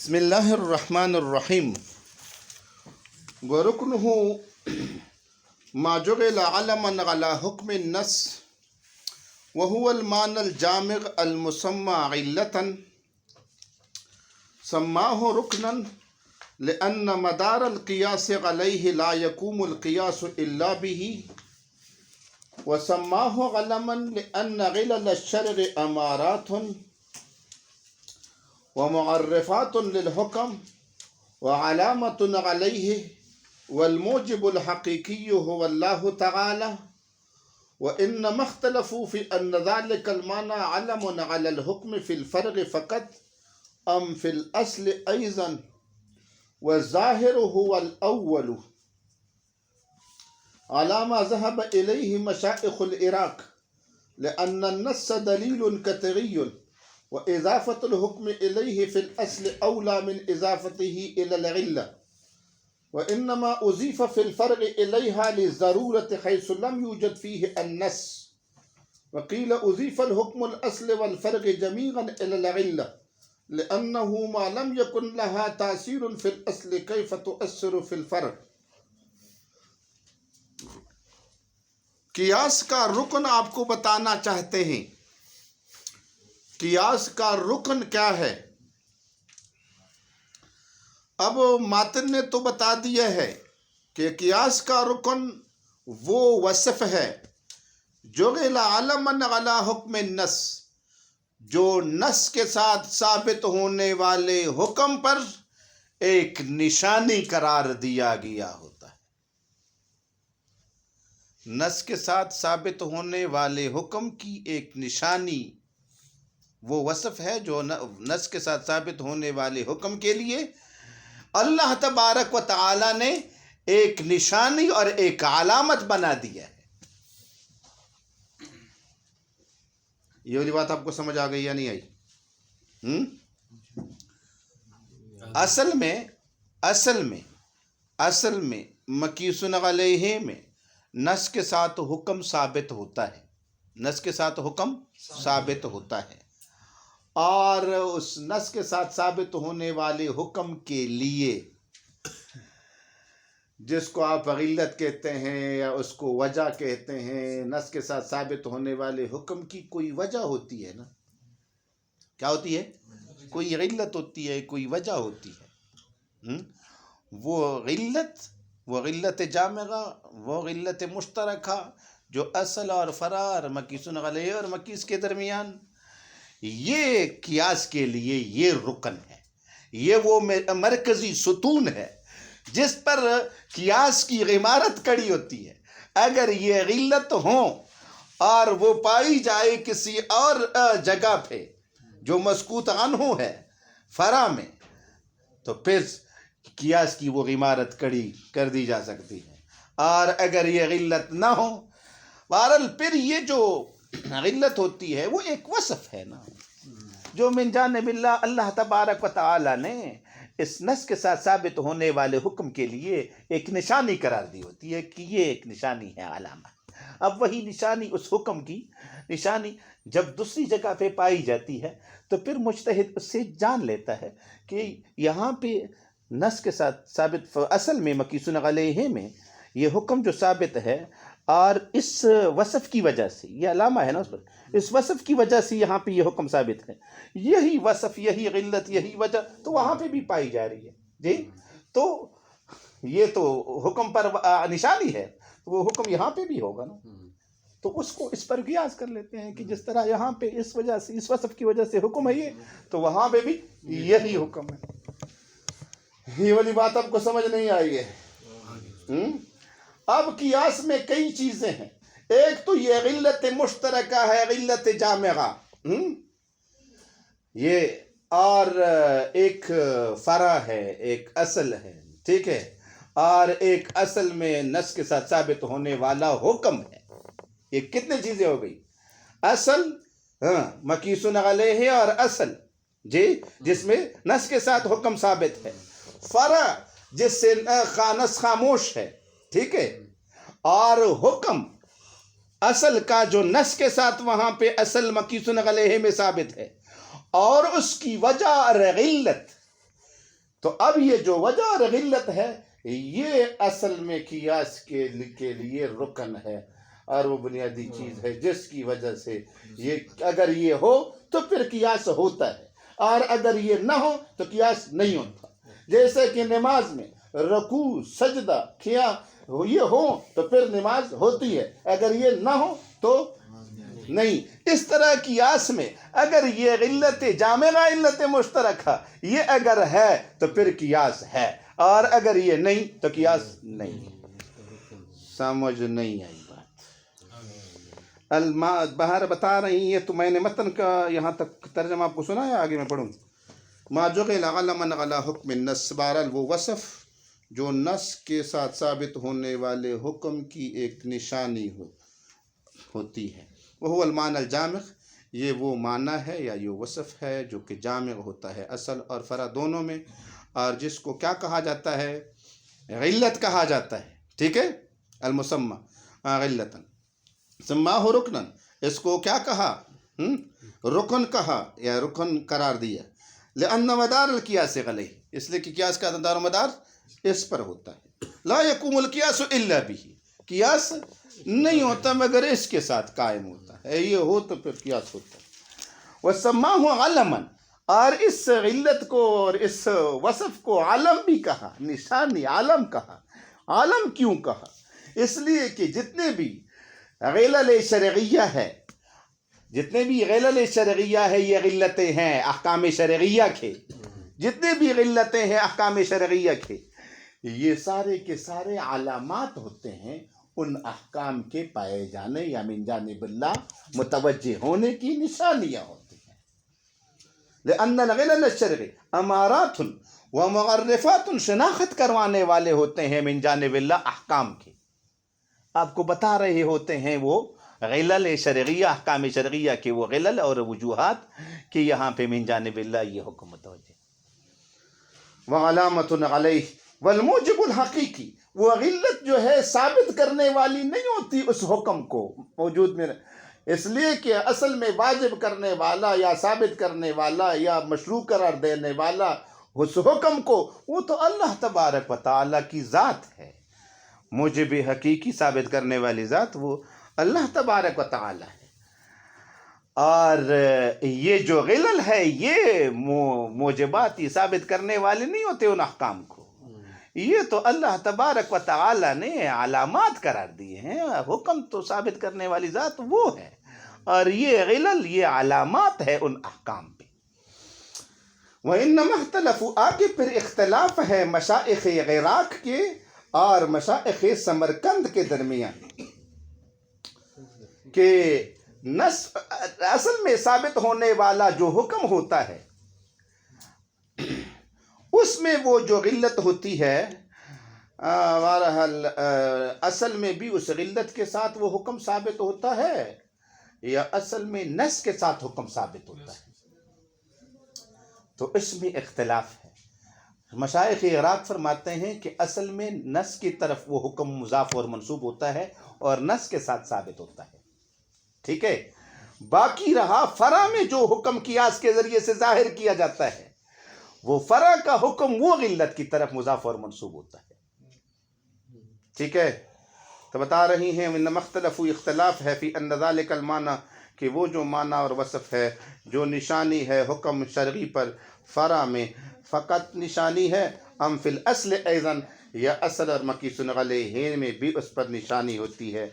بسم الله الرحمن الرحيم. وركنه ما جعل علما على حكم النص وهو المعنى الجامع المسمى علة سماه ركنا لأن مدار القياس عليه لا يقوم القياس إلا به، وسماه علما لأن علل الشرع أمارات ومعرفات للحكم وعلامة عليه، والموجب الحقيقي هو الله تعالى. وإنما اختلفوا في أن ذلك المعنى علم على الحكم في الفرع فقط أم في الأصل أيضا، والظاهر هو الأول على ما ذهب إليه مشائخ العراق، لأن النص دليل قطعي، وإضافة الحكم إليه في الأصل أولى من إضافته إلى العلة، وإنما أضيف في الفرع إليها للضرورة حيث لم يوجد فيه النص. وقيل أضيف الحكم الأصل والفرع جميعا إلى العلة، لأنه ما لم يكن لها تأثير في الأصل كيف تؤثر في الفرع. قیاس کا رکن آپ کو بتانا چاہتے ہیں. قیاس کا رکن کیا ہے؟ اب ماتن نے تو بتا دیا ہے کہ قیاس کا رکن وہ وصف ہے جو علما علی حکم النص، جو نص کے ساتھ ثابت ہونے والے حکم پر ایک نشانی قرار دیا گیا ہوتا ہے. نص کے ساتھ ثابت ہونے والے حکم کی ایک نشانی وہ وصف ہے جو نص کے ساتھ ثابت ہونے والے حکم کے لیے اللہ تبارک و تعالی نے ایک نشانی اور ایک علامت بنا دیا ہے. یہ والی بات آپ کو سمجھ آ گئی یا نہیں آئی؟ اصل میں مقیس علیہ میں نص کے ساتھ حکم ثابت ہوتا ہے. نص کے ساتھ حکم ثابت ہوتا ہے، اور اس نص کے ساتھ ثابت ہونے والے حکم کے لیے جس کو آپ علت کہتے ہیں یا اس کو وجہ کہتے ہیں، نص کے ساتھ ثابت ہونے والے حکم کی کوئی وجہ ہوتی ہے نا. کیا ہوتی ہے؟ کوئی علت ہوتی ہے، کوئی وجہ ہوتی ہے. وہ علت جامعہ، وہ علت مشترکہ جو اصل اور فرع اور مقیس علیہ اور مقیس کے درمیان، یہ قیاس کے لیے یہ رکن ہے. یہ وہ مرکزی ستون ہے جس پر قیاس کی عمارت کڑی ہوتی ہے. اگر یہ علت ہوں اور وہ پائی جائے کسی اور جگہ پہ جو مسکوت عنہ ہے فرع میں، تو پھر قیاس کی وہ عمارت کڑی کر دی جا سکتی ہے. اور اگر یہ علت نہ ہو، بہرحال پھر یہ جو علت ہوتی ہے وہ ایک وصف ہے نا، جو من جانب اللہ تبارک و تعالی نے اس نص کے ساتھ ثابت ہونے والے حکم کے لیے ایک نشانی قرار دی ہوتی ہے کہ یہ ایک نشانی ہے، علامہ. اب وہی نشانی، اس حکم کی نشانی جب دوسری جگہ پہ پائی جاتی ہے تو پھر مجتہد اس سے جان لیتا ہے کہ یہاں پہ نص کے ساتھ ثابت، اصل میں مقیس علیہ میں یہ حکم جو ثابت ہے، اور اس وصف کی وجہ سے، یہ علامہ ہے نا اس پر، اس وصف کی وجہ سے یہاں پہ یہ حکم ثابت ہے. یہی وصف، یہی علت، یہی وجہ تو وہاں پہ بھی پائی جا رہی ہے. جی، تو یہ تو حکم پر نشانی ہے، وہ حکم یہاں پہ بھی ہوگا نا. تو اس کو اس پر قیاس کر لیتے ہیں کہ جس طرح یہاں پہ اس وجہ سے، اس وصف کی وجہ سے حکم ہے یہ، تو وہاں پہ بھی یہی حکم ہے. یہ والی بات آپ کو سمجھ نہیں آئی ہے؟ اب قیاس میں کئی چیزیں ہیں. ایک تو یہ علت مشترکہ ہے، علت جامعہ، یہ، اور ایک فرع ہے، ایک اصل ہے، ٹھیک ہے، اور ایک اصل میں نص کے ساتھ ثابت ہونے والا حکم ہے. یہ کتنے چیزیں ہو گئی؟ اصل، مقیس علیہ اور اصل، جی، جس میں نص کے ساتھ حکم ثابت ہے. فرع جس سے نص خاموش ہے، ٹھیک ہے، اور حکم اصل کا جو نص کے ساتھ وہاں پہ اصل مقیس علیہ میں ثابت ہے، اور اس کی وجہ اور علت تو اب یہ جو وجہ اور غلت ہے یہ اصل میں قیاس کے لیے رکن ہے اور وہ بنیادی چیز ہے جس کی وجہ سے یہ اگر یہ ہو تو پھر قیاس ہوتا ہے اور اگر یہ نہ ہو تو قیاس نہیں ہوتا. جیسے کہ نماز میں رکوع سجدہ کیا یہ ہو تو پھر نماز ہوتی ہے، اگر یہ نہ ہو تو نہیں. اس طرح قیاس میں اگر یہ علت جامعہ علت مشترکہ یہ اگر ہے تو پھر قیاس ہے اور اگر یہ نہیں تو قیاس نہیں. سمجھ نہیں آئی بات؟ بہر بتا رہی ہے تو میں نے متن کا یہاں تک ترجمہ آپ کو سنا ہے، آگے میں پڑھوں. ما جعل علما علی حکم النص، بہرحال وہ وصف جو نص کے ساتھ ثابت ہونے والے حکم کی ایک نشانی ہوتی ہے. وہ المعنی الجامع، یہ وہ معنی ہے یا یہ وصف ہے جو کہ جامع ہوتا ہے اصل اور فرع دونوں میں، اور جس کو کیا کہا جاتا ہے؟ علت کہا جاتا ہے. ٹھیک ہے، المسمى علتاً سماہ رکنن، اس کو کیا کہا؟ رکن کہا یا رکن قرار دیا. لأن مدار القیاس علیہ، اس لیے کہ قیاس کا دار و مدار اس پر ہوتا ہے. لا یقوم القیاس الا به، قیاس نہیں ہوتا مگر اس کے ساتھ قائم ہوتا ہے، یہ ہو تو پھر قیاس ہوتا ہے. وسماہ علما، اور اس علت کو اور اس وصف کو علم بھی کہا، نشانی علم کہا. علم کیوں کہا؟ اس لیے کہ جتنے بھی علل شرعیہ ہے، جتنے بھی علل شرعیہ ہے یہ علتیں ہیں احکام شرعیہ کے، جتنے بھی علتیں ہیں احکام شرعیہ کے، یہ سارے کے سارے علامات ہوتے ہیں ان احکام کے پائے جانے یا من جانب اللہ متوجہ ہونے کی نشانیاں ہوتی ہیں. لأن العلل الشرعی امارات و معرفات، شناخت کروانے والے ہوتے ہیں من جانب اللہ احکام کے، آپ کو بتا رہے ہوتے ہیں وہ علل شرعیہ، احکام شرعیہ کے وہ علل اور وجوہات کہ یہاں پہ من جانب اللہ یہ حکم متوجہ. وعلامۃ علیہ والموجب الحقیقی، وہ علت جو ہے ثابت کرنے والی نہیں ہوتی اس حکم کو موجود میں، اس لیے کہ اصل میں واجب کرنے والا یا ثابت کرنے والا یا مشروع قرار دینے والا اس حکم کو وہ تو اللہ تبارک و تعالیٰ کی ذات ہے. موجب حقیقی ثابت کرنے والی ذات وہ اللہ تبارک و تعالیٰ ہے. اور یہ جو علل ہے یہ موجبات یہ ثابت کرنے والے نہیں ہوتے ان احکام کو، یہ تو اللہ تبارک و تعالیٰ نے علامات قرار دیے ہیں. حکم تو ثابت کرنے والی ذات وہ ہے اور یہ علل یہ علامات ہے ان احکام پہ. وَإِنَّمَا اخْتَلَفُوا، آگے پھر اختلاف ہے مشائخ عراق کے اور مشائخ سمرقند کے درمیان کہ نص اصل میں ثابت ہونے والا جو حکم ہوتا ہے اس میں وہ جو علت ہوتی ہے بہرحال اصل میں بھی اس علت کے ساتھ وہ حکم ثابت ہوتا ہے یا اصل میں نص کے ساتھ حکم ثابت ہوتا ہے، تو اس میں اختلاف ہے. مشائخ عراق فرماتے ہیں کہ اصل میں نص کی طرف وہ حکم مضاف اور منصوب ہوتا ہے اور نص کے ساتھ ثابت ہوتا ہے. ٹھیک ہے، باقی رہا فرع میں جو حکم قیاس کے ذریعے سے ظاہر کیا جاتا ہے وہ فرع کا حکم وہ علت کی طرف مضاف اور منصوب ہوتا ہے. ٹھیک ہے، تو بتا رہی ہیں انما اختلفوا، اختلاف ہے فی ان ذلک المعنی، کہ وہ جو معنی اور وصف ہے جو نشانی ہے حکم شرعی پر فرع میں فقط نشانی ہے، ام فی الاصل ایضاً، یا اصل اور مقیس علیہ میں بھی اس پر نشانی ہوتی ہے.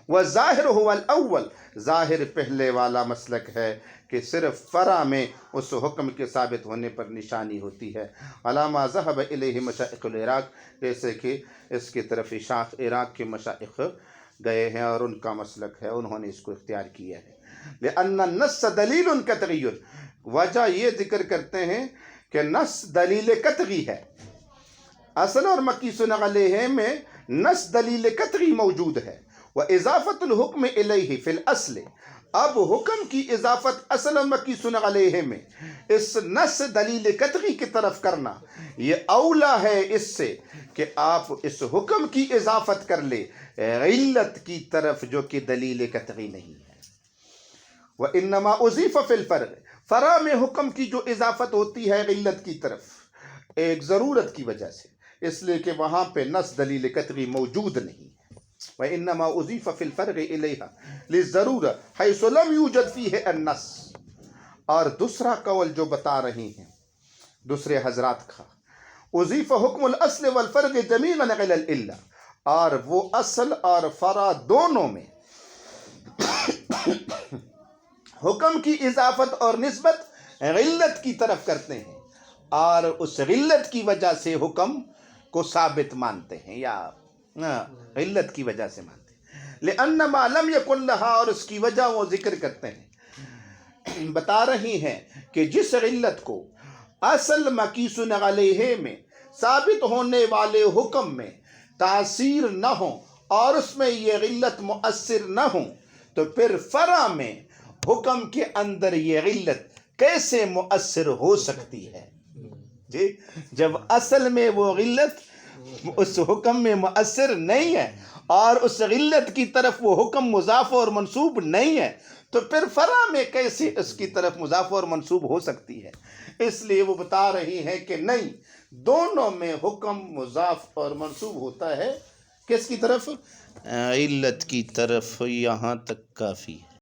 والظاہر هو الاول، ظاہر پہلے والا مسلک ہے کہ صرف فرع میں اس حکم کے ثابت ہونے پر نشانی ہوتی ہے. علامہ ذهب الیہ مشائخ العراق، جیسے کہ اس کی طرف شاخ عراق کے مشائخ گئے ہیں اور ان کا مسلک ہے، انہوں نے اس کو اختیار کیا ہے. لأن النص دلیل قطعی، وجہ یہ ذکر کرتے ہیں کہ نص دلیل قطعی ہے. اصل اور مقیس علیہ میں نص دلیل قطعی موجود ہے. وَإِضَافَةُ الْحُكْمِ إِلَيْهِ فِي الْأَصْلِ، اب حکم کی اضافت اصل اور مقیس علیہ میں اس نص دلیل قطعی کی طرف کرنا یہ اولا ہے اس سے کہ آپ اس حکم کی اضافت کر لے علت کی طرف جو کہ دلیل قطعی نہیں ہے. وَإِنَّمَا أُضِيفَ فِي الْفَرْعِ، فرع میں حکم کی جو اضافت ہوتی ہے علت کی طرف، ایک ضرورت کی وجہ سے، اس لیے کہ وہاں پہ نص دلیل قطعی موجود نہیں ہے۔ وَإِنَّمَا أُضِيفَ فِي الْفَرْعِ إِلَيْهَا لِلضَّرُورَةِ حَيْثُ لَمْ يُوجَدْ فِيهِ النَّص۔ اور دوسرا قول جو بتا رہی ہیں دوسرے حضرات کا، اضیف حکم الاصل والفرع جمیعا علی العلہ، اور وہ اصل اور فرع دونوں میں حکم کی اضافت اور نسبت علت کی طرف کرتے ہیں، اور اس علت کی وجہ سے حکم کو ثابت مانتے ہیں، یا علت کی وجہ سے مانتے ہیں۔ لأن ما لم یکن لہا، اور اس کی وجہ وہ ذکر کرتے ہیں، بتا رہی ہیں کہ جس علت کو اصل مقیس علیہ میں ثابت ہونے والے حکم میں تاثیر نہ ہو اور اس میں یہ علت مؤثر نہ ہو، تو پھر فرع میں حکم کے اندر یہ علت کیسے مؤثر ہو سکتی ہے؟ جی، جب اصل میں وہ علت اس حکم میں مؤثر نہیں ہے اور اس علت کی طرف وہ حکم مضاف اور منصوب نہیں ہے، تو پھر فرع میں کیسے اس کی طرف مضاف اور منصوب ہو سکتی ہے؟ اس لیے وہ بتا رہی ہے کہ نہیں، دونوں میں حکم مضاف اور منصوب ہوتا ہے، کس کی طرف؟ علت کی طرف۔ یہاں تک کافی ہے۔